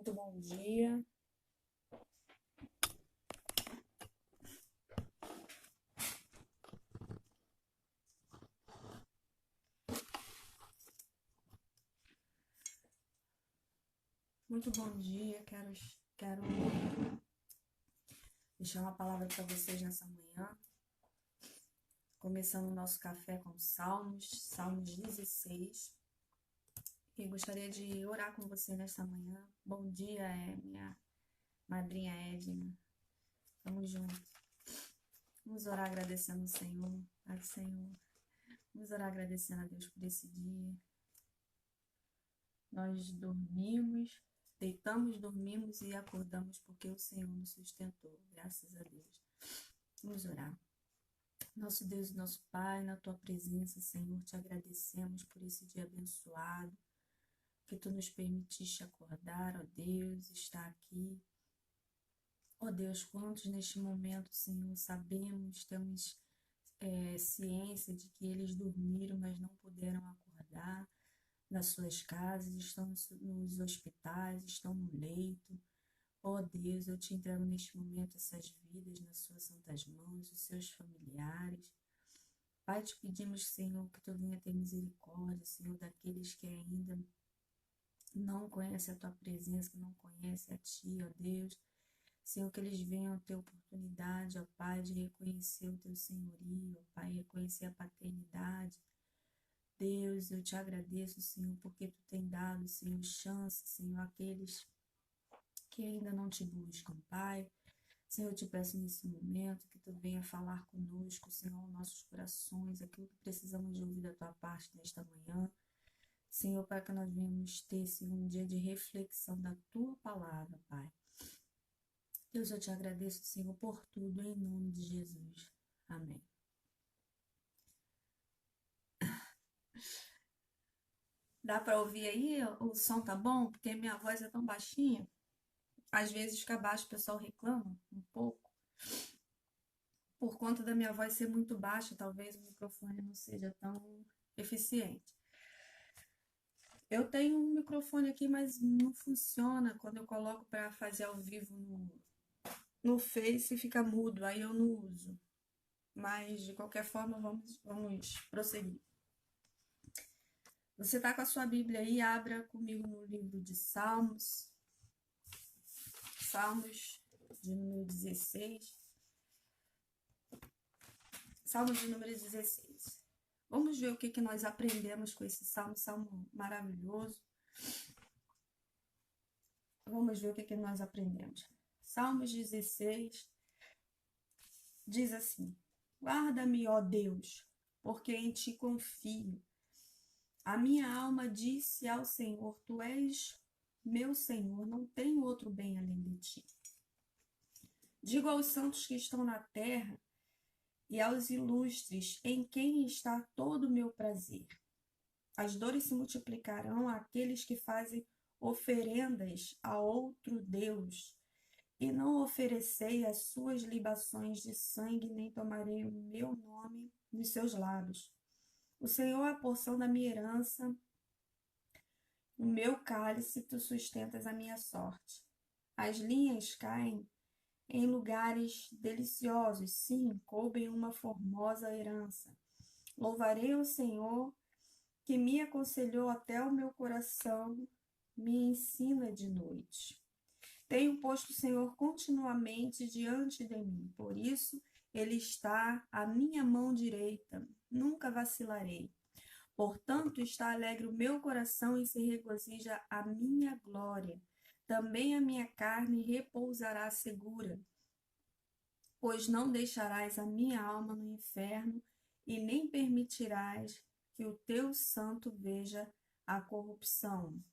Muito bom dia. Muito bom dia. Quero deixar uma palavra para vocês nessa manhã. Começando o nosso café com Salmos 16. E gostaria de orar com você nesta manhã. Bom dia, minha madrinha Edna. Tamo junto. Vamos orar agradecendo o Senhor. Pai Senhor. Vamos orar agradecendo a Deus por esse dia. Nós deitamos, dormimos e acordamos porque o Senhor nos sustentou. Graças a Deus. Vamos orar. Nosso Deus e nosso Pai, na Tua presença, Senhor, te agradecemos por esse dia abençoado, que Tu nos permitiste acordar, ó Deus, estar aqui. Ó Deus, quantos neste momento, Senhor, sabemos, temos ciência de que eles dormiram, mas não puderam acordar nas suas casas, estão nos hospitais, estão no leito. Ó Deus, eu te entrego neste momento essas vidas nas suas santas mãos, os seus familiares. Pai, te pedimos, Senhor, que Tu venha ter misericórdia, Senhor, daqueles que ainda não conhecem a Tua presença, que não conhecem a Ti, ó Deus. Senhor, que eles venham ter oportunidade, ó Pai, de reconhecer o Teu senhorio, ó Pai, reconhecer a paternidade. Deus, eu te agradeço, Senhor, porque Tu tem dado, Senhor, chance, Senhor, àqueles que ainda não Te buscam, Pai. Senhor, eu te peço nesse momento que Tu venha falar conosco, Senhor, nossos corações, aquilo que precisamos de ouvir da Tua parte nesta manhã. Senhor, para que nós venhamos ter, Senhor, um dia de reflexão da Tua palavra, Pai. Deus, eu te agradeço, Senhor, por tudo, em nome de Jesus. Amém. Dá para ouvir aí? O som tá bom? Porque minha voz é tão baixinha. Às vezes fica baixo, o pessoal reclama um pouco. Por conta da minha voz ser muito baixa, talvez o microfone não seja tão eficiente. Eu tenho um microfone aqui, mas não funciona. Quando eu coloco para fazer ao vivo no Face, fica mudo, aí eu não uso. Mas, de qualquer forma, vamos prosseguir. Você está com a sua Bíblia aí, abra comigo no livro de Salmos de número 16. Salmos de número 16. Vamos ver o que nós aprendemos com esse salmo maravilhoso. Vamos ver o que nós aprendemos. Salmos 16 diz assim: Guarda-me, ó Deus, porque em Ti confio. A minha alma disse ao Senhor: Tu és meu Senhor, não tenho outro bem além de Ti. Digo aos santos que estão na terra e aos ilustres, em quem está todo o meu prazer. As dores se multiplicarão àqueles que fazem oferendas a outro Deus, e não oferecei as suas libações de sangue, nem tomarei o meu nome nos seus lábios. O Senhor é a porção da minha herança, o meu cálice, Tu sustentas a minha sorte. As linhas caem em lugares deliciosos, sim, coubem uma formosa herança. Louvarei o Senhor, que me aconselhou até o meu coração, me ensina de noite. Tenho posto o Senhor continuamente diante de mim, por isso Ele está à minha mão direita, nunca vacilarei. Portanto, está alegre o meu coração e se regozija a minha glória. Também a minha carne repousará segura, pois não deixarás a minha alma no inferno e nem permitirás que o teu santo veja a corrupção.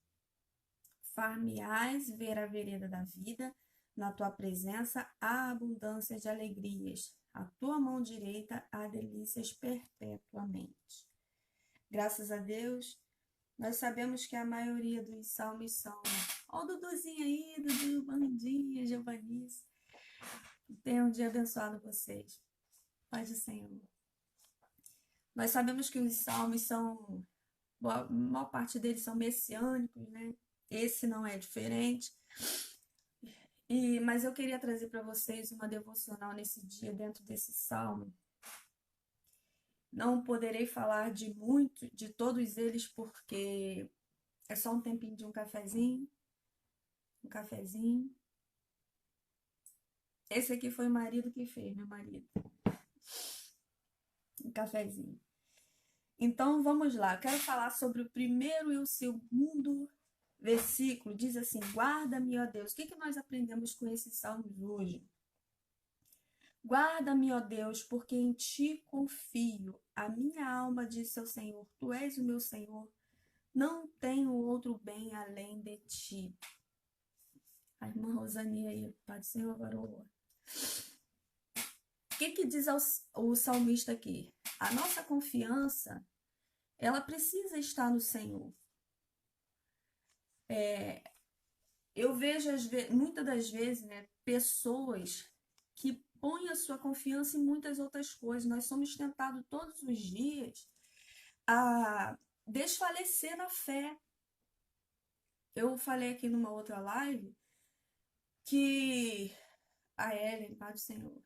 Far-me-ás ver a vereda da vida, na tua presença há abundância de alegrias, a tua mão direita há delícias perpetuamente. Graças a Deus, nós sabemos que a maioria dos salmos são... Ó o Duduzinho aí, Dudu, Bandinha, Giovanice. Tenha um dia abençoado vocês. Paz do Senhor. Nós sabemos que os salmos são... A maior parte deles são messiânicos, né? esse não é diferente. Mas eu queria trazer para vocês uma devocional nesse dia, dentro desse salmo. Não poderei falar de todos eles, porque é só um tempinho de um cafezinho. Um cafezinho. Esse aqui foi o marido que fez, meu marido. Um cafezinho. Então, vamos lá. Eu quero falar sobre o primeiro e o segundo versículo. Diz assim: guarda-me, ó Deus. O que nós aprendemos com esses salmos hoje? Guarda-me, ó Deus, porque em ti confio. A minha alma diz ao Senhor: tu és o meu Senhor. Não tenho outro bem além de ti. A irmã Rosania aí, Pai do Senhor, varou. O que diz o salmista aqui? A nossa confiança, ela precisa estar no Senhor. Eu vejo muitas das vezes, né, pessoas que põem a sua confiança em muitas outras coisas. Nós somos tentados todos os dias a desfalecer na fé. Eu falei aqui numa outra live que a Ellen, Pai do Senhor,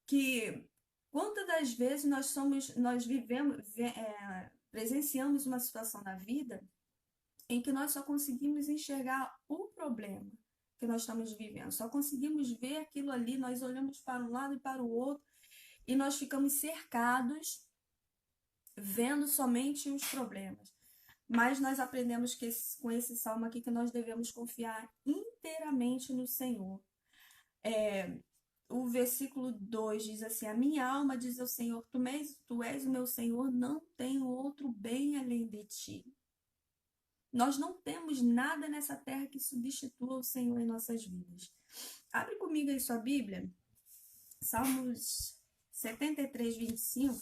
que quantas das vezes nós presenciamos uma situação na vida em que nós só conseguimos enxergar o problema que nós estamos vivendo, só conseguimos ver aquilo ali, nós olhamos para um lado e para o outro e nós ficamos cercados vendo somente os problemas. Mas nós aprendemos com esse salmo aqui que nós devemos confiar inteiramente no Senhor. O versículo 2 diz assim: a minha alma diz ao Senhor, tu és o meu Senhor, não tenho outro bem além de ti. Nós não temos nada nessa terra que substitua o Senhor em nossas vidas. Abre comigo aí sua Bíblia, Salmos 73, 25.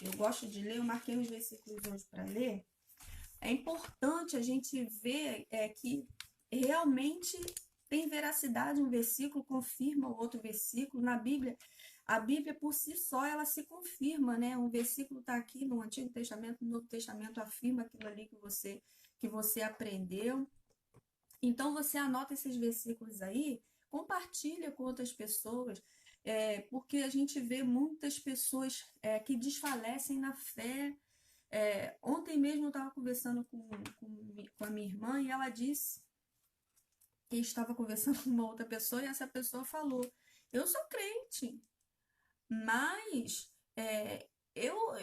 Eu gosto de ler, eu marquei os versículos hoje para ler. É importante a gente ver que realmente tem veracidade um versículo, confirma o outro versículo. Na Bíblia, a Bíblia por si só, ela se confirma, né? Um versículo está aqui no Antigo Testamento, no Novo Testamento afirma aquilo ali que você aprendeu. Então, você anota esses versículos aí, compartilha com outras pessoas, porque a gente vê muitas pessoas que desfalecem na fé. Ontem mesmo eu estava conversando com a minha irmã e ela disse que estava conversando com uma outra pessoa e essa pessoa falou: eu sou crente, mas eu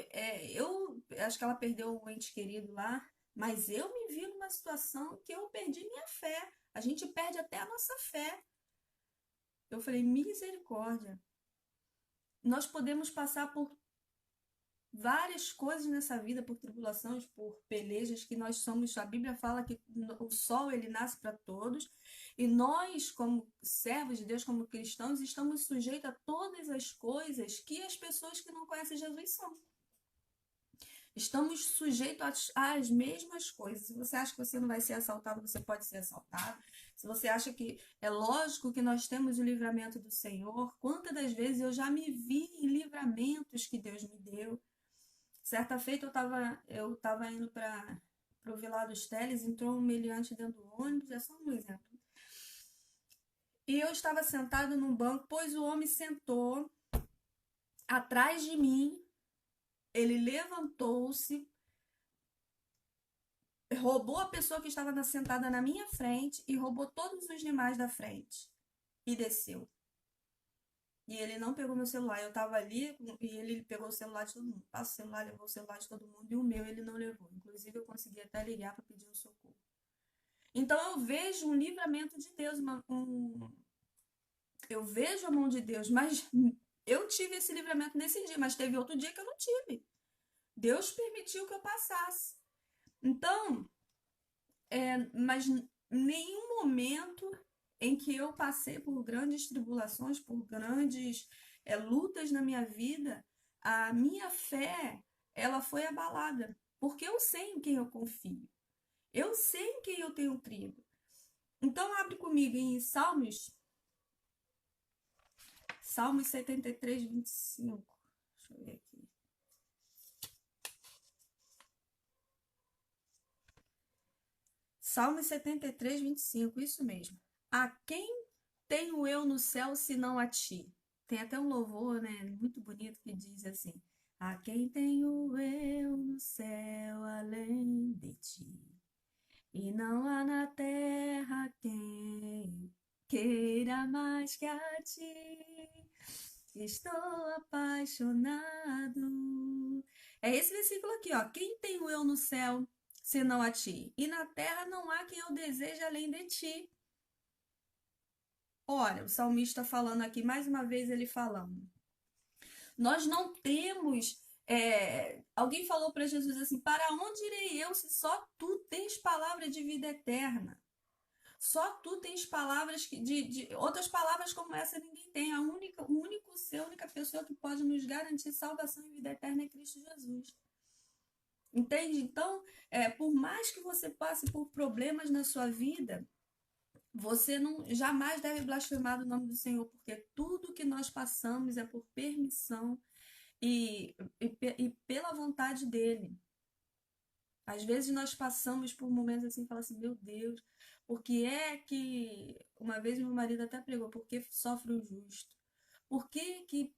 acho que ela perdeu um ente querido lá, mas eu me vi numa situação que eu perdi minha fé. A gente perde até a nossa fé. Eu falei: misericórdia. Nós podemos passar por várias coisas nessa vida, por tribulações, por pelejas, que nós somos, a Bíblia fala que o sol ele nasce para todos, e nós, como servos de Deus, como cristãos, estamos sujeitos a todas as coisas que as pessoas que não conhecem Jesus são. Estamos sujeitos às mesmas coisas. Se você acha que você não vai ser assaltado, você pode ser assaltado. Se você acha que é lógico que nós temos o livramento do Senhor, quantas das vezes eu já me vi em livramentos que Deus me deu. Certa feita eu tava indo para o Vilar dos Teles, entrou um meliante dentro do ônibus, é só um exemplo. E eu estava sentado num banco, pois o homem sentou atrás de mim, ele levantou-se, roubou a pessoa que estava sentada na minha frente e roubou todos os demais da frente e desceu. E ele não pegou meu celular. Eu tava ali e ele pegou o celular de todo mundo. Passa o celular, levou o celular de todo mundo e o meu ele não levou. Inclusive eu consegui até ligar para pedir um socorro. Então eu vejo um livramento de Deus, eu vejo a mão de Deus, mas eu tive esse livramento nesse dia, mas teve outro dia que eu não tive. Deus permitiu que eu passasse. Então, mas nenhum momento em que eu passei por grandes tribulações, por grandes lutas na minha vida, a minha fé, ela foi abalada, porque eu sei em quem eu confio, eu sei em quem eu tenho crido. Então, abre comigo em Salmos 73, 25. Deixa eu ver aqui. Salmo 73, 25, isso mesmo. A quem tenho eu no céu senão a ti? Tem até um louvor, né, muito bonito que diz assim: a quem tenho eu no céu além de ti? E não há na terra quem queira mais que a ti. Estou apaixonado. É esse versículo aqui, ó. Quem tenho eu no céu senão a ti? E na terra não há quem eu deseje além de ti. Ora, o salmista falando aqui, mais uma vez ele falando. Nós não temos. Alguém falou para Jesus assim: para onde irei eu se só tu tens palavra de vida eterna? Só tu tens palavras outras palavras como essa ninguém tem. A única pessoa que pode nos garantir salvação e vida eterna é Cristo Jesus. Entende? Então, por mais que você passe por problemas na sua vida, você não jamais deve blasfemar o nome do Senhor, porque tudo que nós passamos é por permissão e pela vontade dele. Às vezes nós passamos por momentos assim, fala assim, meu Deus, por que é que uma vez meu marido até pregou, por que sofre o justo? Por que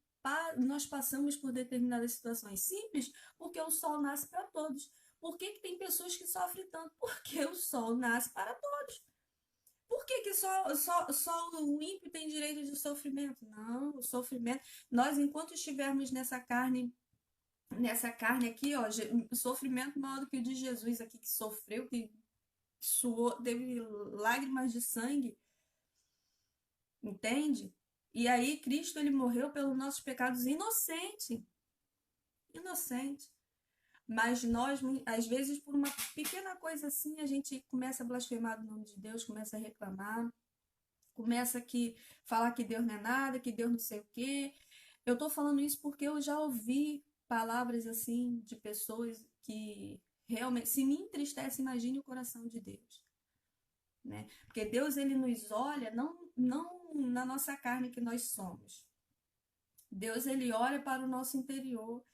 nós passamos por determinadas situações? Simples, porque o sol nasce para todos. Por que tem pessoas que sofrem tanto? Porque o sol nasce para todos. Por que só o ímpio tem direito de sofrimento? Não, o sofrimento. Nós, enquanto estivermos nessa carne aqui, ó, sofrimento maior do que o de Jesus aqui, que sofreu, que suou, teve lágrimas de sangue, entende? E aí Cristo, ele morreu pelos nossos pecados inocente. Mas nós, às vezes, por uma pequena coisa assim, a gente começa a blasfemar do nome de Deus, começa a reclamar, começa a falar que Deus não é nada, que Deus não sei o quê. Eu tô falando isso porque eu já ouvi palavras assim de pessoas que realmente, se me entristece, imagine o coração de Deus, né? Porque Deus, ele nos olha não na nossa carne que nós somos. Deus, ele olha para o nosso interior.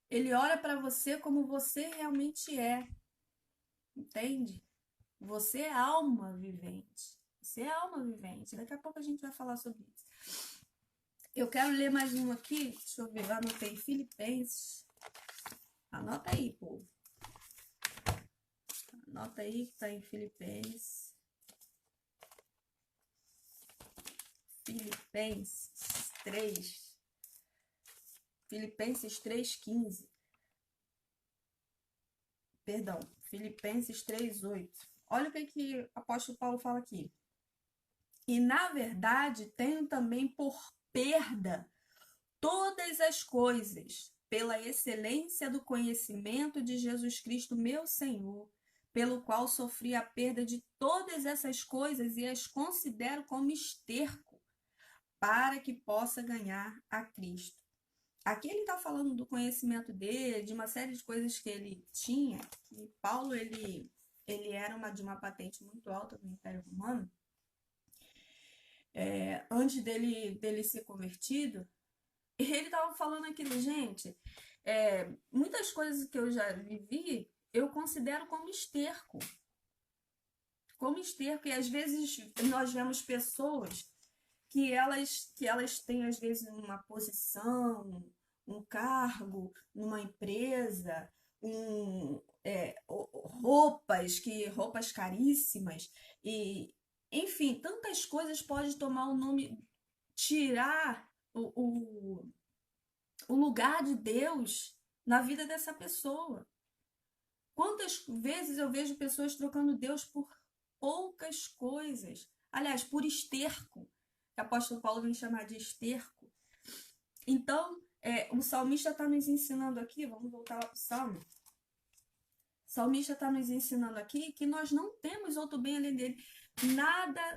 Ele olha para você como você realmente é, entende? Você é alma vivente. Você é alma vivente. Daqui a pouco a gente vai falar sobre isso. Eu quero ler mais um aqui. Deixa eu ver. Eu anotei Filipenses. Anota aí, povo. Anota aí que tá em Filipenses. Filipenses 3. Filipenses 3:15. Perdão. Filipenses 3:8. Olha o que o apóstolo Paulo fala aqui. E, na verdade, tenho também por perda todas as coisas, pela excelência do conhecimento de Jesus Cristo, meu Senhor, pelo qual sofri a perda de todas essas coisas e as considero como esterco, para que possa ganhar a Cristo. Aqui ele está falando do conhecimento dele, de uma série de coisas que ele tinha, e Paulo, ele era de uma patente muito alta do Império Romano. Antes dele ser convertido, ele estava falando aquilo, gente, muitas coisas que eu já vivi, eu considero como esterco. Como esterco, e às vezes nós vemos pessoas que elas têm, às vezes, uma posição, um cargo numa empresa, roupas caríssimas, e enfim, tantas coisas pode tomar o nome, tirar o lugar de Deus na vida dessa pessoa. Quantas vezes eu vejo pessoas trocando Deus por poucas coisas? Aliás, por esterco, que o apóstolo Paulo vem chamar de esterco. Então, o salmista está nos ensinando aqui, vamos voltar lá para o salmo. O salmista está nos ensinando aqui que nós não temos outro bem além dele.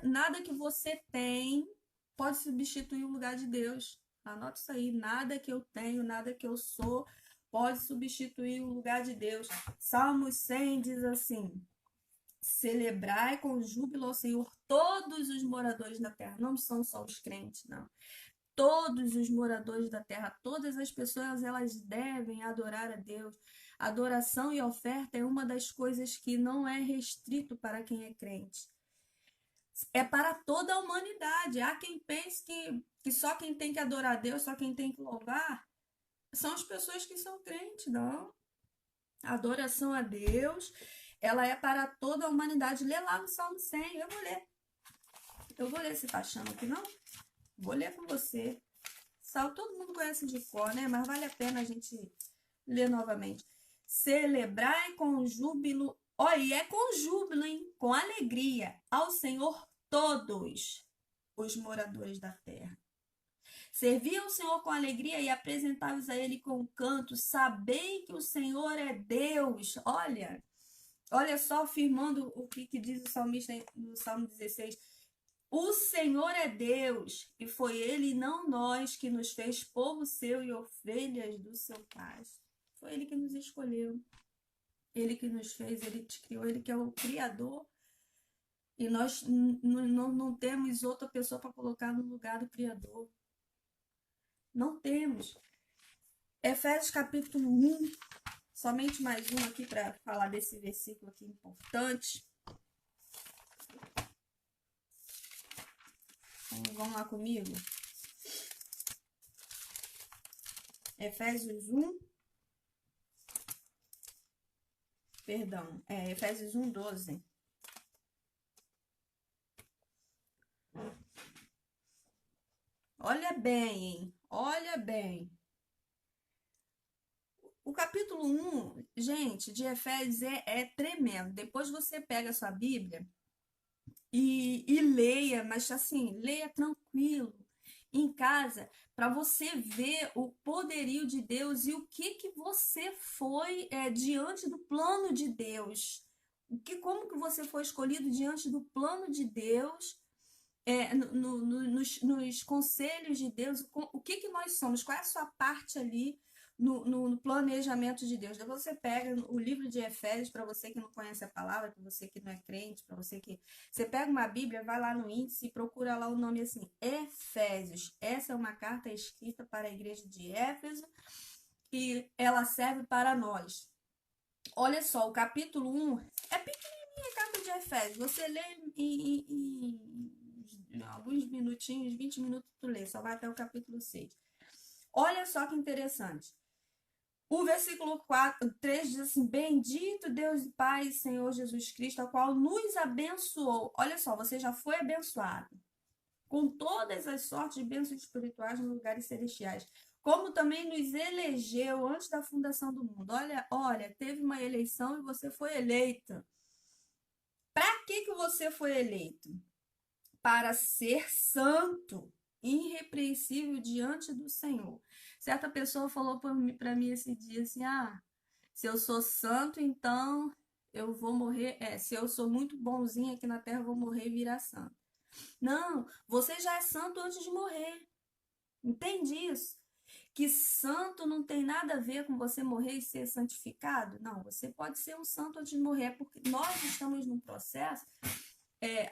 Nada que você tem pode substituir o lugar de Deus. Anota isso aí. Nada que eu tenho, nada que eu sou pode substituir o lugar de Deus. Salmo 100 diz assim: celebrai com júbilo ao Senhor todos os moradores da terra. Não são só os crentes, não. Todos os moradores da terra, todas as pessoas, elas devem adorar a Deus. Adoração e oferta é uma das coisas que não é restrito para quem é crente. É para toda a humanidade. Há quem pense que só quem tem que adorar a Deus, só quem tem que louvar, são as pessoas que são crentes, não. A adoração a Deus, ela é para toda a humanidade. Lê lá no Salmo 100, eu vou ler. Você tá achando que não? Vou ler com você. Salmo todo mundo conhece de cor, né? Mas vale a pena a gente ler novamente. Celebrai com júbilo, olha, e é com júbilo, hein? Com alegria ao Senhor todos os moradores da terra. Servi ao Senhor com alegria e apresentai-vos a Ele com canto. Sabei que o Senhor é Deus. Olha só, afirmando o que diz o salmista no Salmo 16. O Senhor é Deus, e foi Ele, não nós, que nos fez povo seu e ovelhas do seu pasto. Foi Ele que nos escolheu. Ele que nos fez, Ele te criou, Ele que é o Criador. E nós não temos outra pessoa para colocar no lugar do Criador. Não temos. Efésios capítulo 1, somente mais um aqui para falar desse versículo aqui importante. Então, vamos lá comigo. Efésios 1. Perdão, Efésios 1, 12. Olha bem, hein? Olha bem. O capítulo 1, gente, de Efésios é tremendo. Depois você pega a sua Bíblia e leia, mas assim, leia tranquilo, em casa, para você ver o poderio de Deus e o que você foi diante do plano de Deus. Como que você foi escolhido diante do plano de Deus, nos conselhos de Deus, o que nós somos, qual é a sua parte ali no planejamento de Deus. Depois você pega o livro de Efésios, para você que não conhece a palavra, para você que não é crente, para você que... Você pega uma Bíblia, vai lá no índice e procura lá o nome assim, Efésios. Essa é uma carta escrita para a igreja de Éfeso e ela serve para nós. Olha só, o capítulo 1 é pequenininha a carta de Efésios. Você lê em alguns minutinhos, 20 minutos tu lê, só vai até o capítulo 6. Olha só que interessante. O versículo 3 diz assim: bendito Deus e Pai, Senhor Jesus Cristo, ao qual nos abençoou. Olha só, você já foi abençoado com todas as sortes de bênçãos espirituais nos lugares celestiais, como também nos elegeu antes da fundação do mundo. Olha, teve uma eleição e você foi eleita. Para que você foi eleito? Para ser santo, irrepreensível diante do Senhor. Certa pessoa falou para mim esse dia assim: se eu sou santo, então eu vou morrer. Se eu sou muito bonzinho aqui na terra, eu vou morrer e virar santo. Não, você já é santo antes de morrer. Entende isso? Que santo não tem nada a ver com você morrer e ser santificado? Não, você pode ser um santo antes de morrer, porque nós estamos num processo.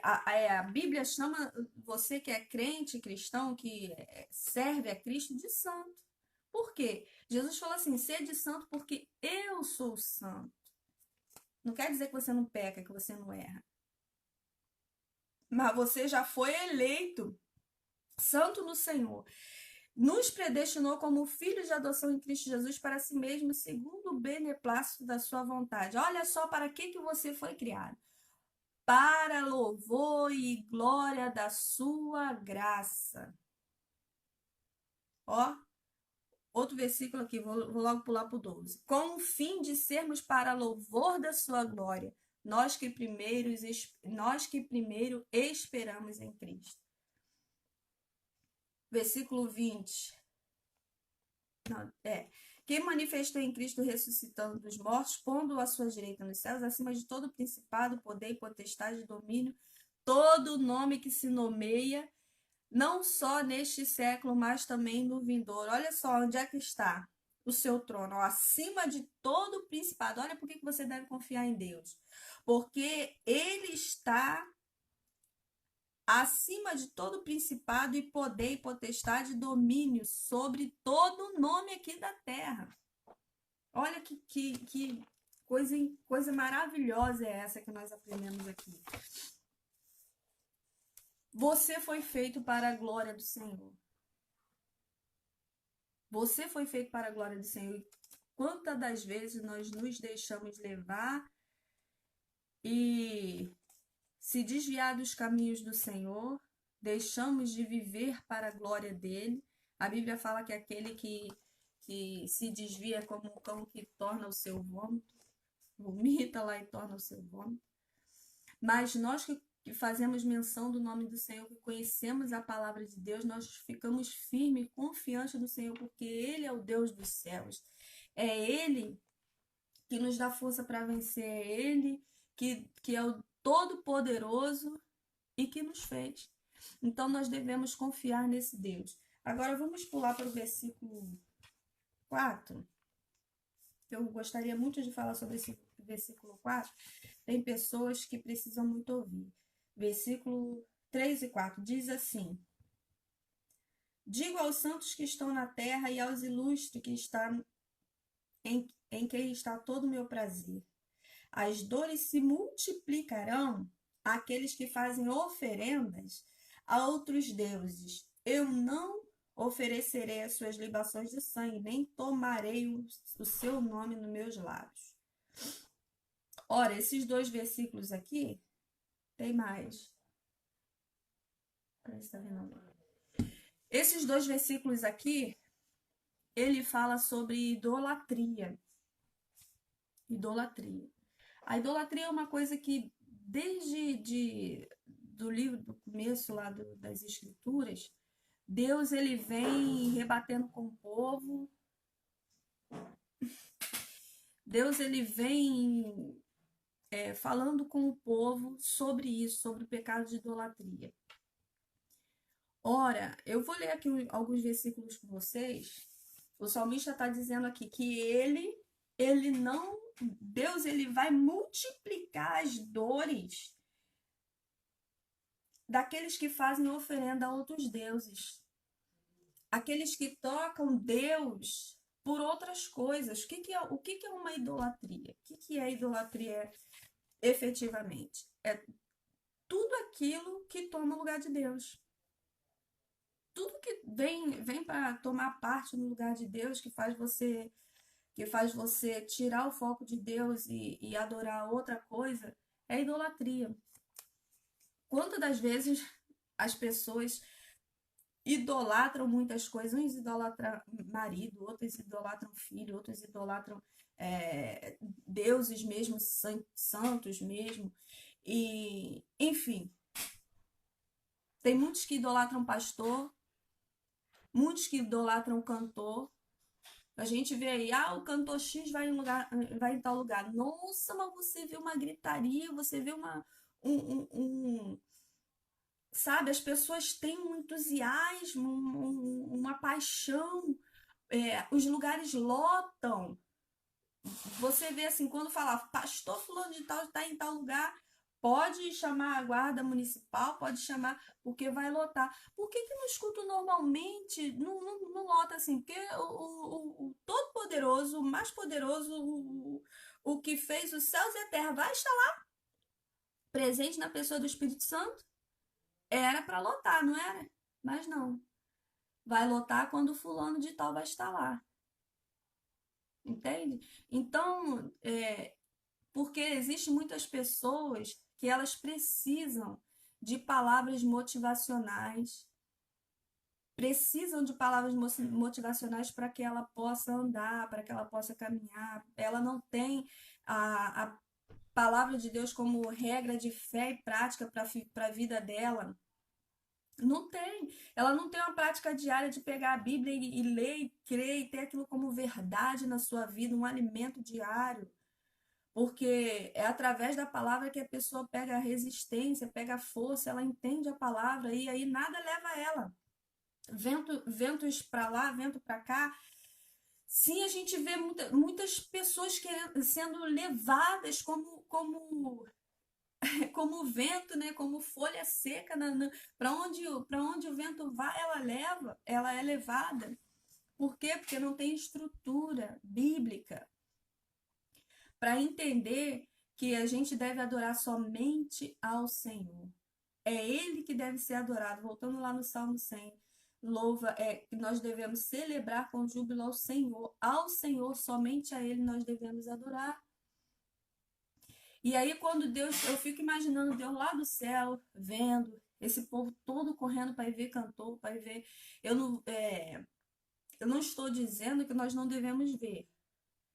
A Bíblia chama você que é crente, cristão, que serve a Cristo, de santo. Por quê? Jesus falou assim: sede santo porque eu sou santo. Não quer dizer que você não peca, que você não erra. Mas você já foi eleito santo no Senhor. Nos predestinou como filhos de adoção em Cristo Jesus para si mesmo, segundo o beneplácito da sua vontade. Olha só para que você foi criado. Para louvor e glória da sua graça. Ó, outro versículo aqui, vou logo pular para o 12. Com o fim de sermos para louvor da sua glória, nós que primeiro esperamos em Cristo. Versículo 20. Que manifestou em Cristo ressuscitando dos mortos, pondo-o à sua direita nos céus, acima de todo principado, poder e potestade, domínio, todo nome que se nomeia, não só neste século, mas também no vindouro. Olha só onde é que está o seu trono, ó, acima de todo principado. Olha por que você deve confiar em Deus. Porque Ele está acima de todo principado e poder e potestade, domínio sobre todo nome aqui da terra. Olha que coisa maravilhosa é essa que nós aprendemos aqui. Você foi feito para a glória do Senhor. Você foi feito para a glória do Senhor. Quantas das vezes nós nos deixamos levar e se desviar dos caminhos do Senhor, deixamos de viver para a glória dele. A Bíblia fala que aquele que se desvia como um cão que torna o seu vômito, vomita lá e torna o seu vômito. Mas nós que fazemos menção do nome do Senhor, que conhecemos a palavra de Deus, nós ficamos firmes e confiantes no Senhor, porque Ele é o Deus dos céus. É Ele que nos dá força para vencer, é Ele que é o Todo-Poderoso e que nos fez. Então nós devemos confiar nesse Deus. Agora vamos pular para o versículo 4. Eu gostaria muito de falar sobre esse versículo 4. Tem pessoas que precisam muito ouvir. Versículo 3 e 4 diz assim: digo aos santos que estão na terra e aos ilustres que estão em quem está todo o meu prazer. As dores se multiplicarão àqueles que fazem oferendas a outros deuses. Eu não oferecerei as suas libações de sangue, nem tomarei o seu nome nos meus lábios. Ora, esses dois versículos aqui, tem mais. Tá vendo? Esses dois versículos aqui, ele fala sobre idolatria. Idolatria. A idolatria é uma coisa que, desde do livro, do começo lá das Escrituras, Deus ele vem rebatendo com o povo. Deus ele vem falando com o povo sobre isso, sobre o pecado de idolatria. Ora, eu vou ler aqui alguns versículos com vocês. O salmista está dizendo aqui que Deus ele vai multiplicar as dores daqueles que fazem oferenda a outros deuses. Aqueles que tocam Deus por outras coisas. O que é uma idolatria? O que é idolatria efetivamente? É tudo aquilo que toma o lugar de Deus. Tudo que vem para tomar parte no lugar de Deus, que faz você tirar o foco de Deus e adorar outra coisa, é idolatria. Quantas das vezes as pessoas idolatram muitas coisas? Uns idolatram marido, outros idolatram filho, outros idolatram deuses mesmo, santos mesmo. E, enfim, tem muitos que idolatram pastor, muitos que idolatram cantor. A gente vê aí, o cantor X vai em tal lugar. Nossa, mas você vê uma gritaria, você vê sabe, as pessoas têm um entusiasmo, uma paixão, os lugares lotam. Você vê assim, quando fala, pastor fulano de tal está em tal lugar, pode chamar a guarda municipal, pode chamar, porque vai lotar. Por que no escuto normalmente não lota assim? Porque o Todo-Poderoso, o mais poderoso, o que fez os céus e a terra, vai estar lá, presente na pessoa do Espírito Santo? Era para lotar, não era? Mas não. Vai lotar quando o fulano de tal vai estar lá. Entende? Então, porque existem muitas pessoas que elas precisam de palavras motivacionais, para que ela possa andar, para que ela possa caminhar. Ela não tem a palavra de Deus como regra de fé e prática para a vida dela. Não tem. Ela não tem uma prática diária de pegar a Bíblia e ler e crer e ter aquilo como verdade na sua vida, um alimento diário. Porque é através da palavra que a pessoa pega a resistência, pega a força, ela entende a palavra e aí nada leva ela. Ventos para lá, vento para cá. Sim, a gente vê muitas pessoas sendo levadas como vento, né? Como folha seca, para onde o vento vai, ela é levada. Por quê? Porque não tem estrutura bíblica. para entender que a gente deve adorar somente ao Senhor. É Ele que deve ser adorado. Voltando lá no Salmo 100, que nós devemos celebrar com júbilo ao Senhor, somente a Ele nós devemos adorar. E aí quando Deus, eu fico imaginando Deus lá do céu, vendo esse povo todo correndo para ir ver cantor, para ir ver. Eu não estou dizendo que nós não devemos ver.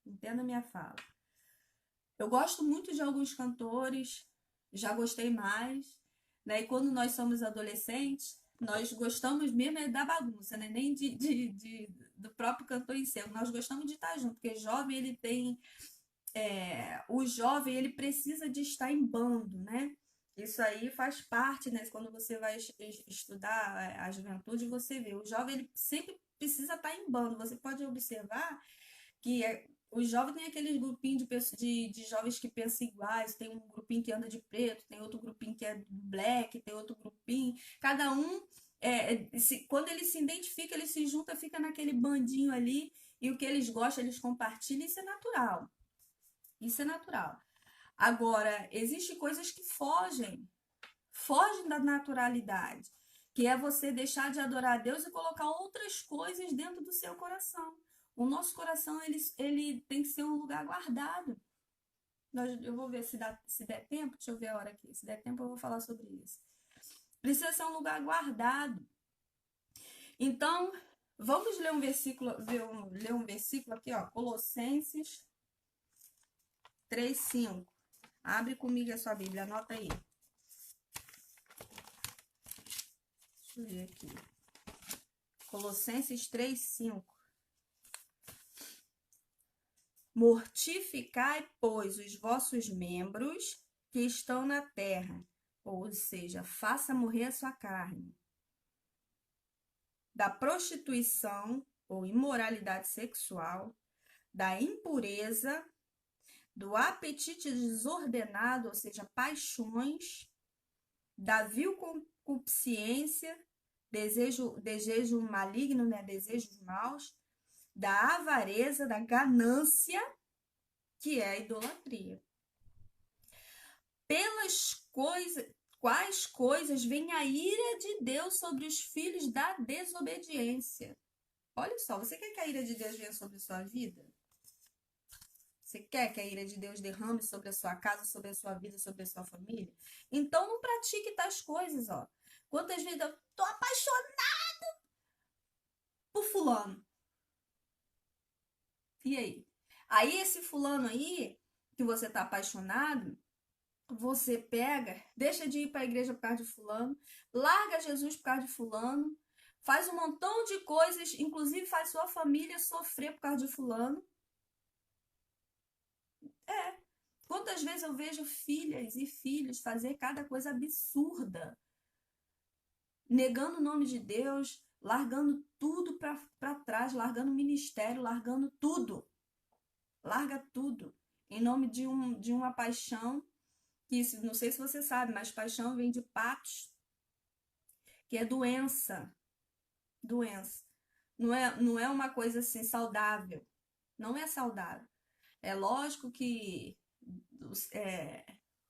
Entenda a minha fala. Eu gosto muito de alguns cantores, já gostei mais, né? E quando nós somos adolescentes, nós gostamos mesmo da bagunça, né? Nem do próprio cantor em si. Nós gostamos de estar junto, porque jovem ele tem... o jovem ele precisa de estar em bando, né? Isso aí faz parte, né? Quando você vai estudar a juventude, você vê. O jovem ele sempre precisa estar em bando. Você pode observar que os jovens têm aqueles grupinhos de jovens que pensam iguais, tem um grupinho que anda de preto, tem outro grupinho que é black, tem outro grupinho. Cada um, quando ele se identifica, ele se junta, fica naquele bandinho ali, e o que eles gostam, eles compartilham, isso é natural. Isso é natural. Agora, existem coisas que fogem da naturalidade, que é você deixar de adorar a Deus e colocar outras coisas dentro do seu coração. O nosso coração, ele tem que ser um lugar guardado. Eu vou ver se der tempo, deixa eu ver a hora aqui. Se der tempo, eu vou falar sobre isso. Precisa ser um lugar guardado. Então, vamos ler um versículo aqui, ó, Colossenses 3:5. Abre comigo a sua Bíblia, anota aí. Deixa eu ver aqui. Colossenses 3:5. Mortificai, pois, os vossos membros que estão na terra, ou seja, faça morrer a sua carne, da prostituição ou imoralidade sexual, da impureza, do apetite desordenado, ou seja, paixões, da vil concupiscência, desejo maligno, né? Desejos maus, da avareza, da ganância, que é a idolatria. Quais coisas vem a ira de Deus sobre os filhos da desobediência? Olha só, você quer que a ira de Deus venha sobre a sua vida? Você quer que a ira de Deus derrame sobre a sua casa, sobre a sua vida, sobre a sua família? Então não pratique tais coisas, ó. Quantas vezes eu tô apaixonado por fulano? E aí? Aí esse fulano aí, que você tá apaixonado, você pega, deixa de ir para a igreja por causa de fulano, larga Jesus por causa de fulano, faz um montão de coisas, inclusive faz sua família sofrer por causa de fulano. Quantas vezes eu vejo filhas e filhos fazer cada coisa absurda, negando o nome de Deus, largando tudo para trás, largando o ministério, largando tudo. Larga tudo em nome de uma paixão que, não sei se você sabe, mas paixão vem de patos, que é doença. Doença. Não é uma coisa assim saudável. Não é saudável. É lógico que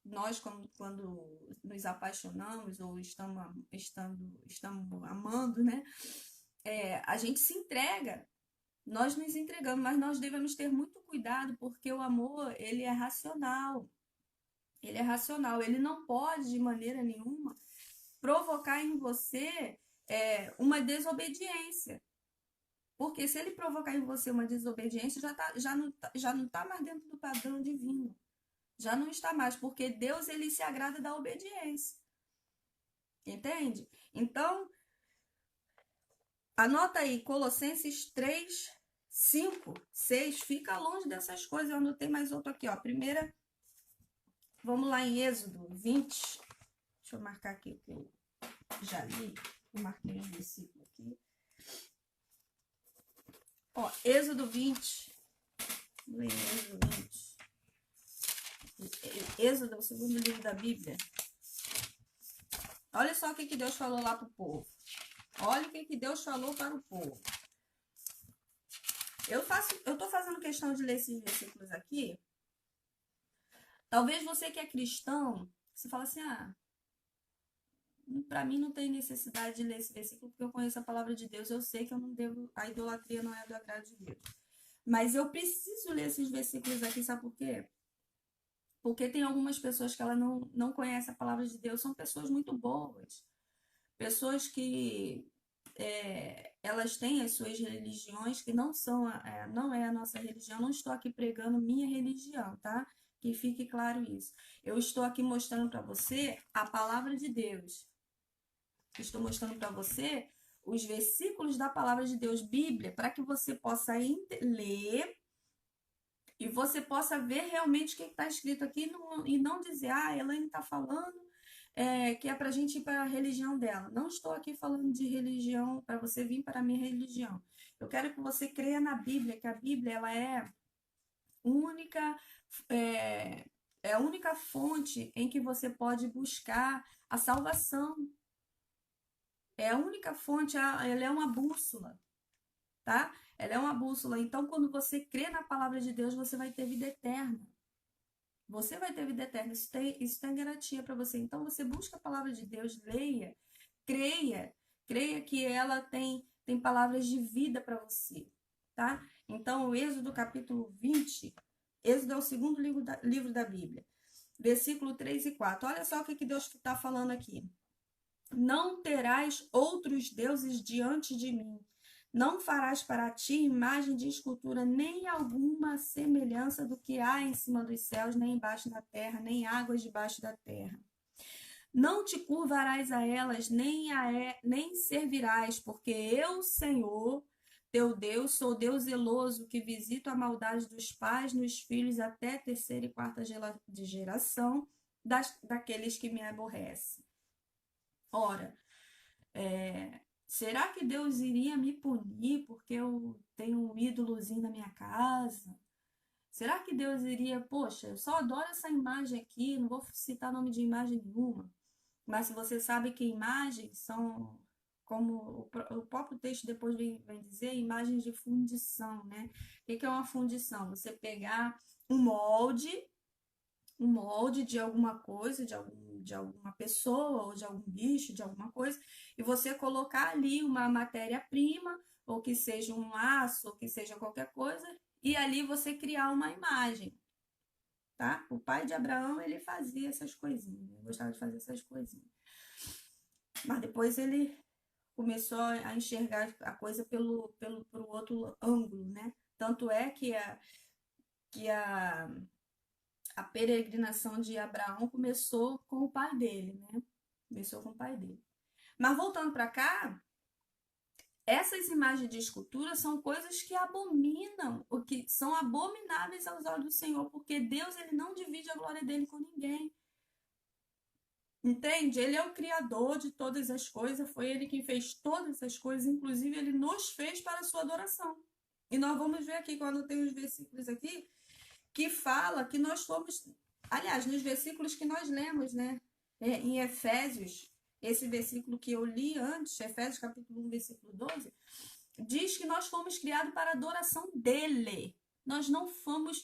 nós, quando nos apaixonamos ou estamos amando, né? A gente se entrega. Nós nos entregamos, mas nós devemos ter muito cuidado, porque o amor, ele é racional. Ele é racional. Ele não pode, de maneira nenhuma, provocar em você uma desobediência. Porque se ele provocar em você uma desobediência, já não tá mais dentro do padrão divino. Já não está mais, porque Deus, ele se agrada da obediência. Entende? Então, anota aí, Colossenses 3:5, 6, fica longe dessas coisas. Eu anotei mais outro aqui, ó. Primeira, vamos lá em Êxodo 20. Deixa eu marcar aqui, que eu já li. Eu marquei um versículo aqui. Ó, Êxodo 20. Vamos ler Êxodo 20. Êxodo é o segundo livro da Bíblia. Olha só o que Deus falou lá para o povo. Olha o que Deus falou para o povo. Eu tô fazendo questão de ler esses versículos aqui, Talvez você que é cristão, você fala assim, para mim não tem necessidade de ler esse versículo, porque eu conheço a palavra de Deus, eu sei que eu não devo, a idolatria não é do agrado de Deus. Mas eu preciso ler esses versículos aqui, sabe por quê? Porque tem algumas pessoas que ela não conhece a palavra de Deus, são pessoas muito boas, pessoas que elas têm as suas religiões que não são, não é a nossa religião. Não estou aqui pregando minha religião, tá? Que fique claro isso. Eu estou aqui mostrando para você a palavra de Deus. Estou mostrando para você os versículos da palavra de Deus, Bíblia, para que você possa ler e você possa ver realmente o que está escrito aqui e não dizer, Elaine está falando que é para a gente ir para a religião dela. Não estou aqui falando de religião para você vir para a minha religião. Eu quero que você creia na Bíblia, que a Bíblia ela é única, é a única fonte em que você pode buscar a salvação. É a única fonte, ela é uma bússola, tá? Ela é uma bússola. Então, quando você crê na palavra de Deus, você vai ter vida eterna. Você vai ter vida eterna. Isso tem garantia para você. Então, você busca a palavra de Deus, leia, creia que ela tem palavras de vida para você, tá? Então, o Êxodo capítulo 20, Êxodo é o segundo livro da Bíblia, versículo 3 e 4. Olha só o que Deus está falando aqui. Não terás outros deuses diante de mim. Não farás para ti imagem de escultura, nem alguma semelhança do que há em cima dos céus, nem embaixo da terra, nem águas debaixo da terra. Não te curvarás a elas, nem servirás, porque eu, Senhor, teu Deus, sou Deus zeloso, que visito a maldade dos pais nos filhos até terceira e quarta geração daqueles que me aborrecem. Ora, será que Deus iria me punir porque eu tenho um ídolozinho na minha casa? Será que Deus iria, poxa, eu só adoro essa imagem aqui, não vou citar nome de imagem nenhuma. Mas se você sabe que imagens são, como o próprio texto depois vem dizer, imagens de fundição, né? O que é uma fundição? Você pegar um molde de alguma coisa, de alguma pessoa, ou de algum bicho, de alguma coisa, e você colocar ali uma matéria-prima, ou que seja um aço, ou que seja qualquer coisa, e ali você criar uma imagem, tá? O pai de Abraão, ele fazia essas coisinhas, ele gostava de fazer essas coisinhas. Mas depois ele começou a enxergar a coisa pelo outro ângulo, né? Tanto é que a peregrinação de Abraão começou com o pai dele, né? Começou com o pai dele. Mas voltando para cá, essas imagens de escultura são coisas que abominam, o que são abomináveis aos olhos do Senhor, porque Deus ele não divide a glória dele com ninguém. Entende? Ele é o criador de todas as coisas, foi ele quem fez todas as coisas, inclusive ele nos fez para a sua adoração. E nós vamos ver aqui, quando tem os versículos aqui, que fala que nós fomos, aliás, nos versículos que nós lemos, né? Em Efésios, esse versículo que eu li antes, Efésios capítulo 1, versículo 12, diz que nós fomos criados para a adoração dele. Nós não fomos,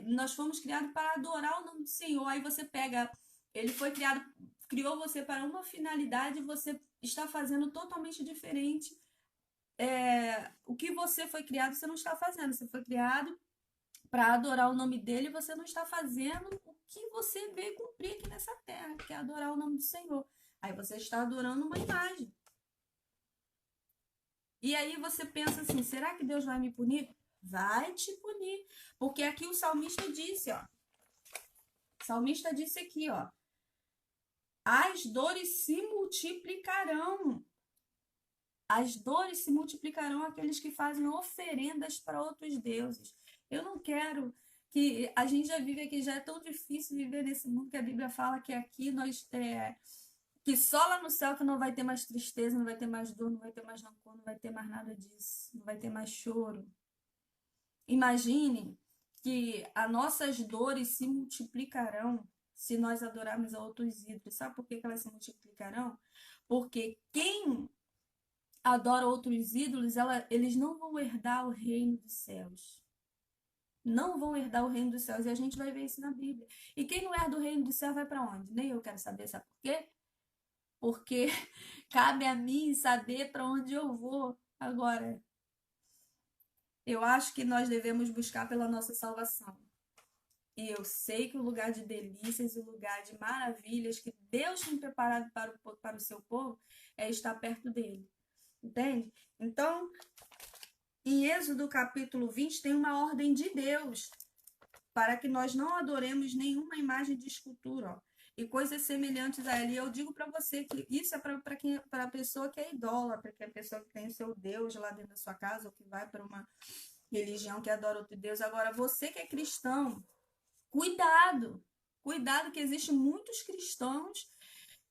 nós fomos criados para adorar o nome do Senhor. Aí você pega, ele foi criado, criou você para uma finalidade, você está fazendo totalmente diferente. O que você foi criado, você não está fazendo. Você foi criado para adorar o nome dele, você não está fazendo o que você veio cumprir aqui nessa terra, que é adorar o nome do Senhor. Aí você está adorando uma imagem. E aí você pensa assim, será que Deus vai me punir? Vai te punir. Porque aqui o salmista disse, ó. O salmista disse aqui, ó. As dores se multiplicarão. As dores se multiplicarão àqueles que fazem oferendas para outros deuses. Eu não quero que a gente já vive aqui, já é tão difícil viver nesse mundo que a Bíblia fala que aqui nós que só lá no céu que não vai ter mais tristeza, não vai ter mais dor, não vai ter mais rancor, não vai ter mais nada disso, não vai ter mais choro. Imagine que as nossas dores se multiplicarão se nós adorarmos a outros ídolos. Sabe por que elas se multiplicarão? Porque quem adora outros ídolos, eles não vão herdar o reino dos céus. não vão herdar o reino dos céus. E a gente vai ver isso na Bíblia. E quem não herda o reino dos céus vai para onde? Nem eu quero saber, sabe por quê? Porque cabe a mim saber para onde eu vou. Agora, eu acho que nós devemos buscar pela nossa salvação. E eu sei que o lugar de delícias, o lugar de maravilhas que Deus tem preparado para o seu povo é estar perto dele. Entende? Então, em Êxodo capítulo 20, tem uma ordem de Deus para que nós não adoremos nenhuma imagem de escultura, ó, e coisas semelhantes a ela. E eu digo para você que isso é para a pessoa que é idólatra, que é a pessoa que tem o seu Deus lá dentro da sua casa, ou que vai para uma religião que adora outro Deus. Agora, você que é cristão, cuidado! Cuidado que existem muitos cristãos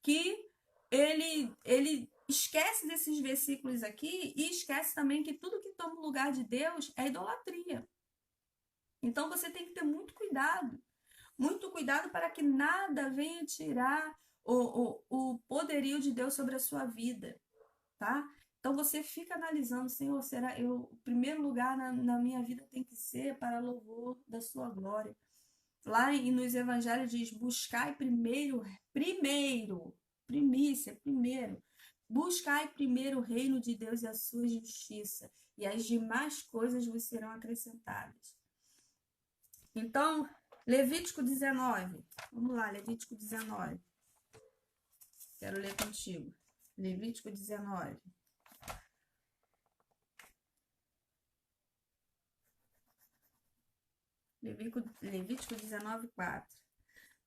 que ele esquece desses versículos aqui e esquece também que tudo que toma o lugar de Deus é idolatria. Então você tem que ter muito cuidado para que nada venha tirar o poderio de Deus sobre a sua vida, tá? Então você fica analisando, Senhor, será o primeiro lugar na minha vida tem que ser para louvor da sua glória. Lá nos evangelhos diz, buscai primeiro, primícia, primeiro. Buscai primeiro o reino de Deus e a sua justiça, e as demais coisas vos serão acrescentadas. Então, Levítico 19. Vamos lá, Levítico 19. Quero ler contigo. Levítico 19. Levítico 19, 4.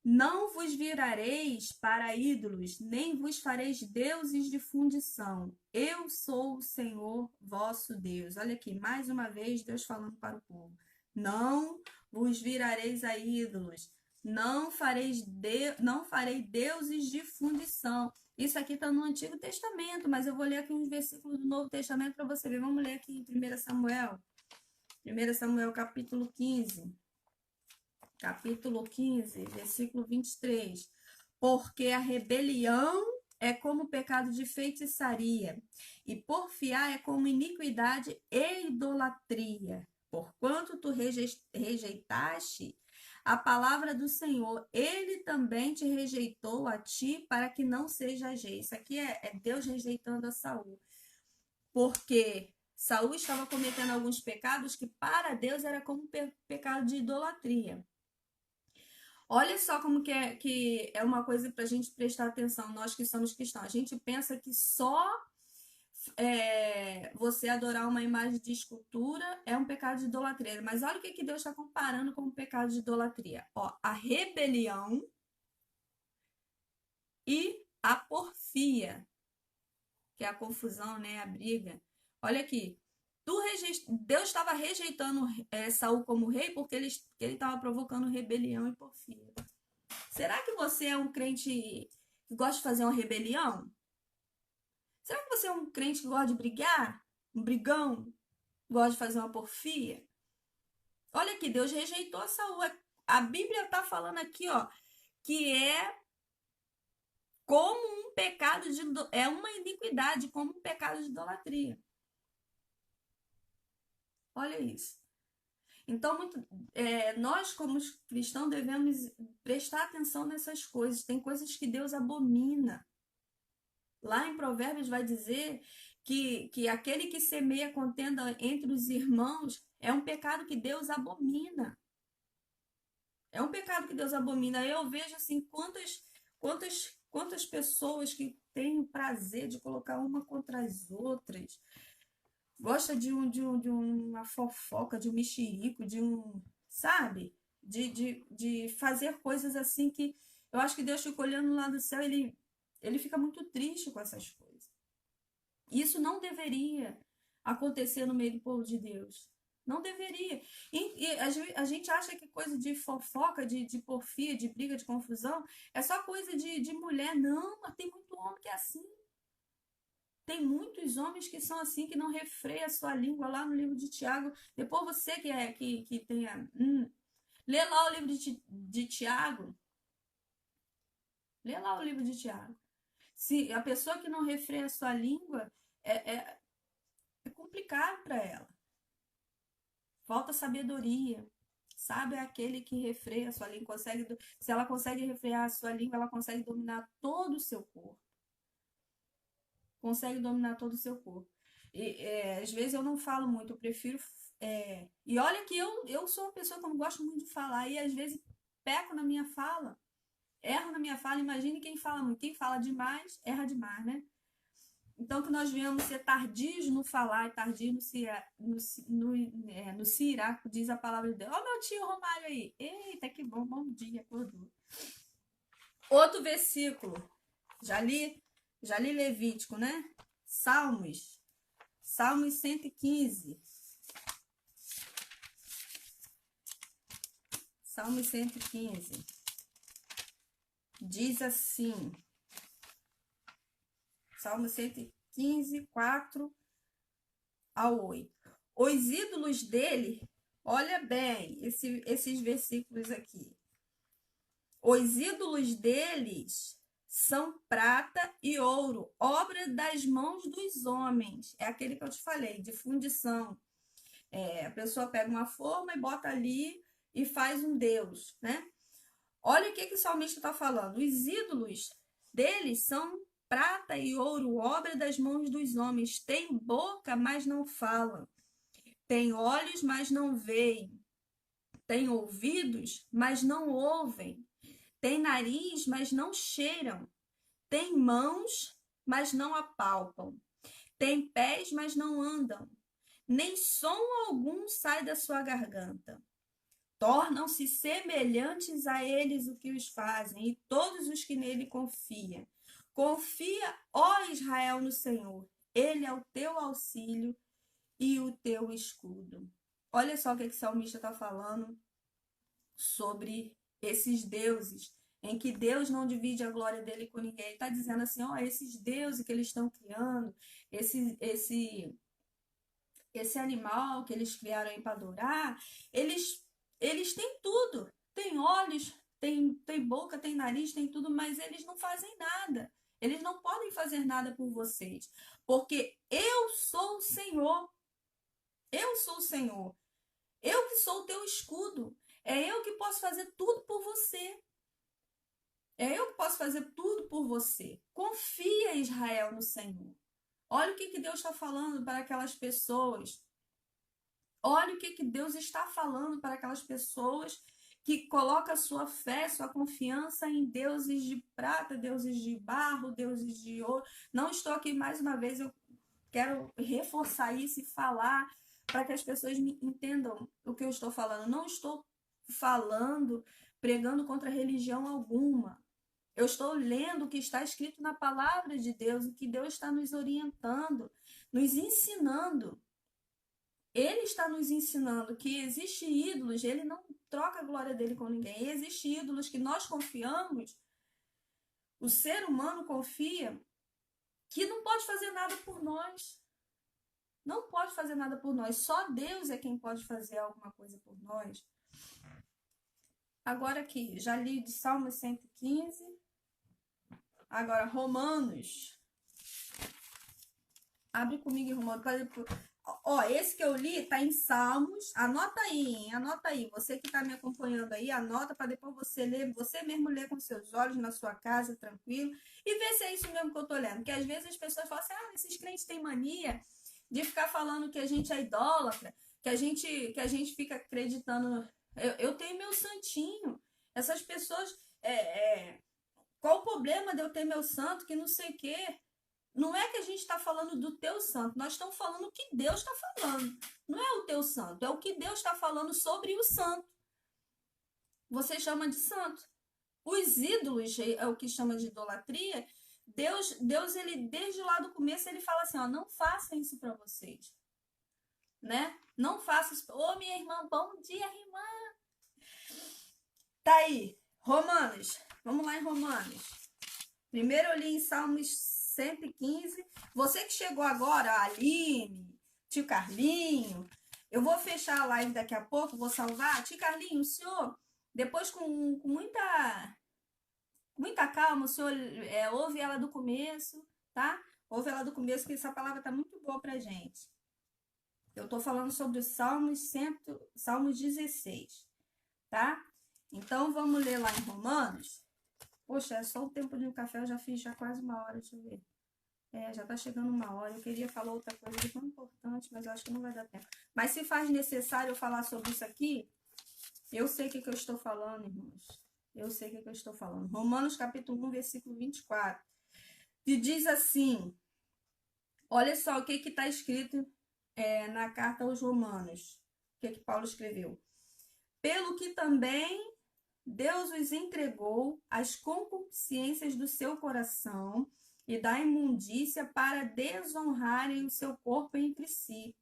Não vos virareis para ídolos, nem vos fareis deuses de fundição. Eu sou o Senhor vosso Deus. Olha aqui, mais uma vez, Deus falando para o povo. Não vos virareis a ídolos, não farei deuses de fundição. Isso aqui está no Antigo Testamento, mas eu vou ler aqui uns versículos do Novo Testamento para você ver. Vamos ler aqui em 1 Samuel. 1 Samuel, capítulo 15. Capítulo 15, versículo 23. Porque a rebelião é como pecado de feitiçaria, e porfiar é como iniquidade e idolatria. Porquanto tu rejeitaste a palavra do Senhor, ele também te rejeitou a ti, para que não sejas rei. Isso aqui é Deus rejeitando a Saul. Porque Saul estava cometendo alguns pecados que para Deus era como pecado de idolatria. Olha só como que é uma coisa para a gente prestar atenção, nós que somos cristãos. A gente pensa que só você adorar uma imagem de escultura é um pecado de idolatria. Mas olha o que Deus está comparando com o pecado de idolatria. Ó, a rebelião e a porfia, que é a confusão, né, a briga. Olha aqui. Deus estava rejeitando Saul como rei porque ele estava provocando rebelião e porfia. Será que você é um crente que gosta de fazer uma rebelião? Será que você é um crente que gosta de brigar? Um brigão? Gosta de fazer uma porfia? Olha aqui, Deus rejeitou a Saul. A Bíblia está falando aqui, ó, que é como um pecado é uma iniquidade, como um pecado de idolatria. Olha isso. Então, nós, como cristãos, devemos prestar atenção nessas coisas. Tem coisas que Deus abomina. Lá em Provérbios vai dizer que aquele que semeia contenda entre os irmãos é um pecado que Deus abomina. É um pecado que Deus abomina. Eu vejo assim quantas pessoas que têm o prazer de colocar uma contra as outras. Gosta de uma fofoca, de um mexerico, sabe? De fazer coisas assim que eu acho que Deus fica olhando lá do céu e ele fica muito triste com essas coisas. Isso não deveria acontecer no meio do povo de Deus. Não deveria. E a gente acha que coisa de fofoca, de porfia, de briga, de confusão, é só coisa de mulher. Não, mas tem muito homem que é assim. Tem muitos homens que são assim, que não refreia a sua língua lá no livro de Tiago. Depois você que tenha... lê lá o livro de Tiago. Lê lá o livro de Tiago. Se a pessoa que não refreia a sua língua, é complicado para ela. Falta sabedoria. Sábio é aquele que refreia a sua língua. Se ela consegue refrear a sua língua, ela consegue dominar todo o seu corpo. Consegue dominar todo o seu corpo. Às vezes eu não falo muito, eu prefiro. E olha que eu sou uma pessoa que eu não gosto muito de falar, e às vezes peco na minha fala, erro na minha fala. Imagine quem fala muito. Quem fala demais, erra demais, né? Então, que nós venhamos ser tardios no falar e tardios no se irá, diz a palavra de Deus. Ó, meu tio Romário aí. Eita, que bom dia, acordou. Outro versículo. Já li Levítico, né? Salmos 115. Salmos 115. Diz assim. Salmo 115, 4 ao 8. Os ídolos dele, olha bem esses versículos aqui. Os ídolos deles são prata e ouro, obra das mãos dos homens. É aquele que eu te falei, de fundição. A pessoa pega uma forma e bota ali e faz um deus, né? Olha o que o salmista está falando. Os ídolos deles são prata e ouro, obra das mãos dos homens. Tem boca, mas não falam. Tem olhos, mas não veem. Tem ouvidos, mas não ouvem. Tem nariz, mas não cheiram. Tem mãos, mas não apalpam. Tem pés, mas não andam. Nem som algum sai da sua garganta. Tornam-se semelhantes a eles o que os fazem, e todos os que nele confiam. Confia, ó Israel, no Senhor. Ele é o teu auxílio e o teu escudo. Olha só o que o salmista está falando sobre esses deuses, em que Deus não divide a glória dele com ninguém. Ele está dizendo assim, ó, esses deuses que eles estão criando, esse animal que eles criaram aí para adorar, eles têm tudo. Tem olhos, tem boca, tem nariz, tem tudo, mas eles não fazem nada. Eles não podem fazer nada por vocês, porque eu sou o Senhor. Eu sou o Senhor. Eu que sou o teu escudo. É eu que posso fazer tudo por você. É eu que posso fazer tudo por você. Confia, Israel, no Senhor. Olha o que Deus está falando para aquelas pessoas. Olha o que Deus está falando para aquelas pessoas que colocam a sua fé, sua confiança em deuses de prata, deuses de barro, deuses de ouro. Não estou aqui mais uma vez, eu quero reforçar isso e falar para que as pessoas me entendam o que eu estou falando. Não estou falando, pregando contra religião alguma. Eu estou lendo o que está escrito na palavra de Deus, o que Deus está nos orientando, nos ensinando. Ele está nos ensinando que existe ídolos, ele não troca a glória dele com ninguém. Existe ídolos que nós confiamos, o ser humano confia, que não pode fazer nada por nós. Não pode fazer nada por nós. Só Deus é quem pode fazer alguma coisa por nós. Agora aqui, já li de Salmo 115. Agora, Romanos. Abre comigo em Romanos. Ó, esse que eu li tá em Salmos. Anota aí, hein? Anota aí. Você que tá me acompanhando aí, anota para depois você ler, você mesmo ler com seus olhos na sua casa, tranquilo, e ver se é isso mesmo que eu tô lendo. Porque às vezes as pessoas falam assim: esses crentes têm mania de ficar falando que a gente é idólatra, que a gente fica acreditando. Eu tenho meu santinho. Essas pessoas. Qual o problema de eu ter meu santo que não sei o quê? Não é que a gente está falando do teu santo, nós estamos falando o que Deus está falando. Não é o teu santo, é o que Deus está falando sobre o santo. Você chama de santo. Os ídolos é o que chama de idolatria. Deus, ele desde lá do começo, ele fala assim, ó, não façam isso para vocês. Né? Não faça isso. Ô, minha irmã, bom dia, irmã. Tá aí, Romanos. Vamos lá em Romanos. Primeiro eu li em Salmos 115. Você que chegou agora, a Aline, tio Carlinho, eu vou fechar a live daqui a pouco, vou salvar. Tio Carlinho, o senhor, depois com muita calma, o senhor ouve ela do começo, tá? Ouve ela do começo, que essa palavra tá muito boa pra gente. Eu tô falando sobre o Salmos 16. tá? Então, vamos ler lá em Romanos. Poxa, é só o tempo de um café, eu já fiz já quase uma hora, deixa eu ver. Já tá chegando uma hora. Eu queria falar outra coisa tão importante, mas eu acho que não vai dar tempo. Mas se faz necessário eu falar sobre isso aqui, eu sei o que eu estou falando, irmãos. Eu sei o que eu estou falando. Romanos capítulo 1, versículo 24. Que diz assim, olha só o que está escrito na carta aos Romanos. O que Paulo escreveu. Pelo que também Deus os entregou às concupiscências do seu coração e da imundícia para desonrarem o seu corpo entre si.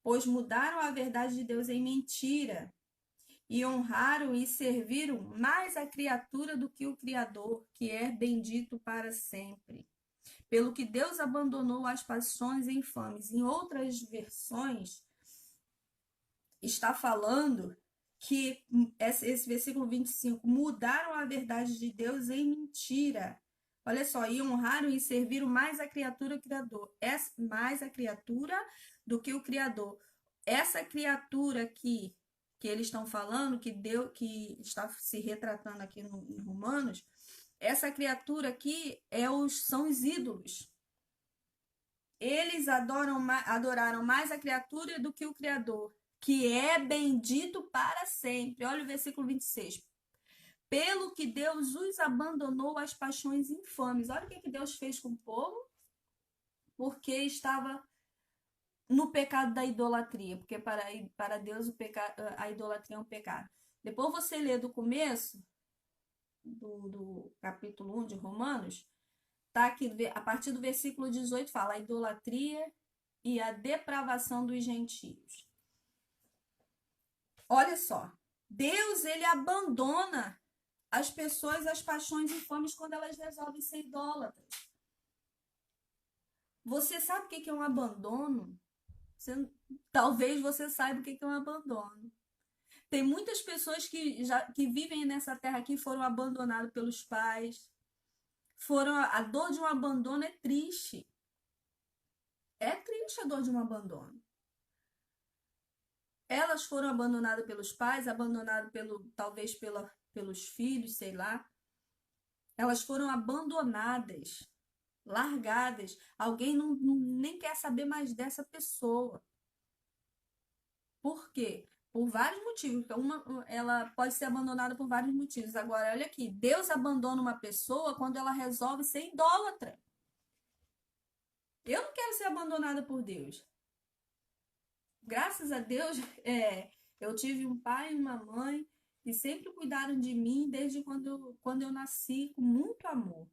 Pois mudaram a verdade de Deus em mentira e honraram e serviram mais a criatura do que o Criador, que é bendito para sempre. Pelo que Deus abandonou as paixões infames. Em outras versões, está falando que esse versículo 25, mudaram a verdade de Deus em mentira. Olha só, e honraram e serviram mais a criatura que o Criador. Mais a criatura do que o Criador. Essa criatura aqui que eles estão falando, que está se retratando aqui em Romanos, essa criatura aqui são os ídolos. Eles adoraram mais a criatura do que o Criador, que é bendito para sempre. Olha o versículo 26. Pelo que Deus os abandonou às paixões infames. Olha o que Deus fez com o povo, porque estava no pecado da idolatria, porque para Deus a idolatria é um pecado. Depois você lê do começo do capítulo 1 de Romanos, tá aqui, a partir do versículo 18 fala a idolatria e a depravação dos gentios. Olha só, Deus, ele abandona as pessoas, as paixões infames quando elas resolvem ser idólatras. Você sabe o que é um abandono? Talvez você saiba o que é um abandono. Tem muitas pessoas que vivem nessa terra aqui, foram abandonadas pelos pais. A dor de um abandono é triste. É triste a dor de um abandono. Elas foram abandonadas pelos pais, abandonadas talvez pelos filhos, sei lá. Elas foram abandonadas, largadas. Alguém nem quer saber mais dessa pessoa. Por quê? Por vários motivos. Ela pode ser abandonada por vários motivos. Agora, olha aqui. Deus abandona uma pessoa quando ela resolve ser idólatra. Eu não quero ser abandonada por Deus. Graças a Deus, eu tive um pai e uma mãe que sempre cuidaram de mim desde quando eu nasci, com muito amor.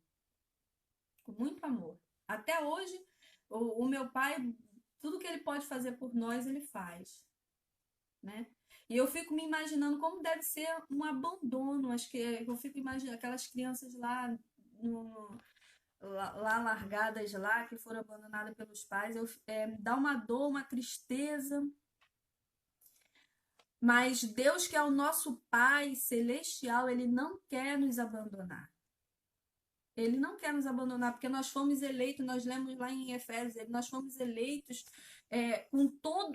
Com muito amor. Até hoje, o meu pai, tudo que ele pode fazer por nós, ele faz. Né? E eu fico me imaginando como deve ser um abandono. Acho que eu fico imaginando aquelas crianças lá largadas lá, que foram abandonadas pelos pais. Dá uma dor, uma tristeza. Mas Deus, que é o nosso Pai celestial, ele não quer nos abandonar. Ele não quer nos abandonar, porque nós fomos eleitos, nós lemos lá em Efésios, nós fomos eleitos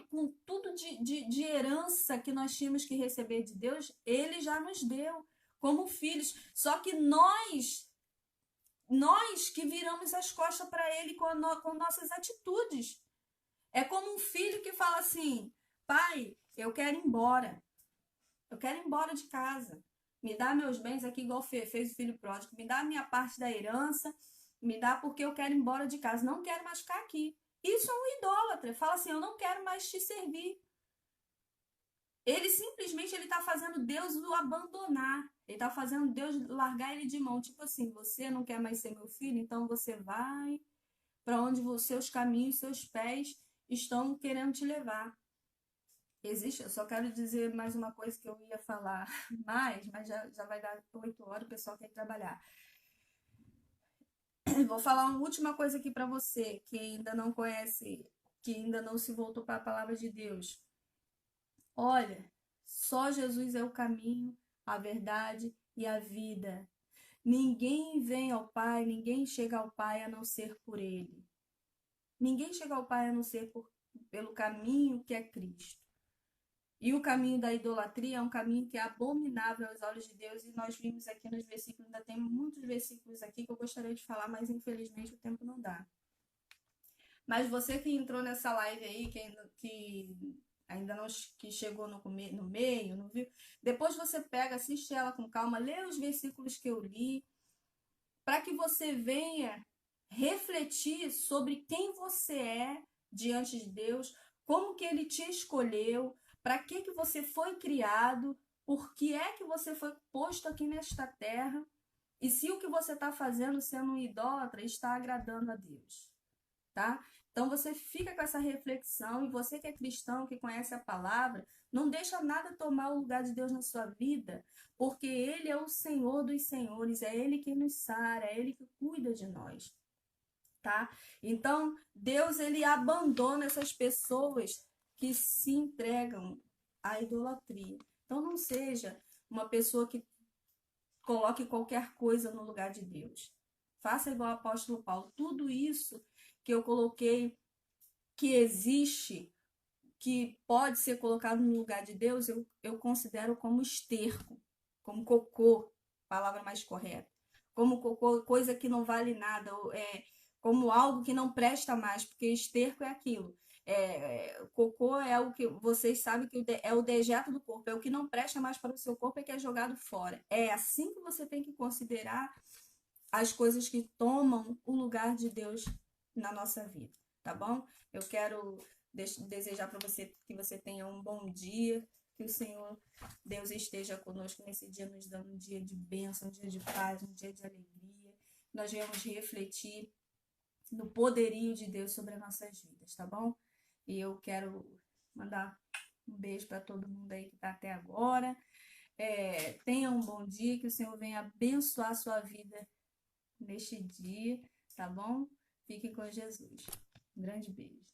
com tudo de herança que nós tínhamos que receber de Deus, ele já nos deu como filhos. Só que nós que viramos as costas para ele com nossas atitudes. É como um filho que fala assim, pai, eu quero ir embora. Eu quero ir embora de casa. Me dá meus bens aqui, igual fez o filho pródigo. Me dá a minha parte da herança. Me dá porque eu quero ir embora de casa. Não quero mais ficar aqui. Isso é um idólatra. Fala assim, eu não quero mais te servir. Ele simplesmente está fazendo Deus o abandonar. Ele está fazendo Deus largar ele de mão. Tipo assim, você não quer mais ser meu filho? Então você vai para onde seus caminhos, seus pés estão querendo te levar. Eu só quero dizer mais uma coisa que eu ia falar mas já vai dar 8 horas, o pessoal quer trabalhar. Vou falar uma última coisa aqui para você, que ainda não conhece, que ainda não se voltou para a palavra de Deus. Olha, só Jesus é o caminho, a verdade e a vida. Ninguém vem ao Pai, ninguém chega ao Pai a não ser por Ele. Ninguém chega ao Pai a não ser pelo caminho que é Cristo. E o caminho da idolatria é um caminho que é abominável aos olhos de Deus, e nós vimos aqui nos versículos, ainda tem muitos versículos aqui que eu gostaria de falar, mas infelizmente o tempo não dá. Mas você que entrou nessa live aí, que ainda não que chegou no meio, não viu? Depois você pega, assiste ela com calma, lê os versículos que eu li, para que você venha refletir sobre quem você é diante de Deus, como que ele te escolheu, para que você foi criado, por que é que você foi posto aqui nesta terra, e se o que você está fazendo sendo um idólatra está agradando a Deus, tá? Então você fica com essa reflexão, e você que é cristão, que conhece a palavra, não deixa nada tomar o lugar de Deus na sua vida, porque Ele é o Senhor dos senhores, é Ele que nos sara, é Ele que cuida de nós, tá? Então, Deus, Ele abandona essas pessoas que se entregam à idolatria. Então, não seja uma pessoa que coloque qualquer coisa no lugar de Deus. Faça igual o apóstolo Paulo. Tudo isso que eu coloquei, que existe, que pode ser colocado no lugar de Deus, eu considero como esterco, como cocô, palavra mais correta. Como cocô, coisa que não vale nada, como algo que não presta mais, porque esterco é aquilo. Cocô é o que vocês sabem que é o dejeto do corpo, é o que não presta mais para o seu corpo, é que é jogado fora. É assim que você tem que considerar as coisas que tomam o lugar de Deus na nossa vida, tá bom? Eu quero desejar para você que você tenha um bom dia, que o Senhor Deus esteja conosco nesse dia, nos dando um dia de bênção, um dia de paz, um dia de alegria. Nós viemos refletir no poderio de Deus sobre as nossas vidas, tá bom? E eu quero mandar um beijo para todo mundo aí que está até agora. Tenha um bom dia, que o Senhor venha abençoar a sua vida neste dia, tá bom? Fiquem com Jesus. Um grande beijo.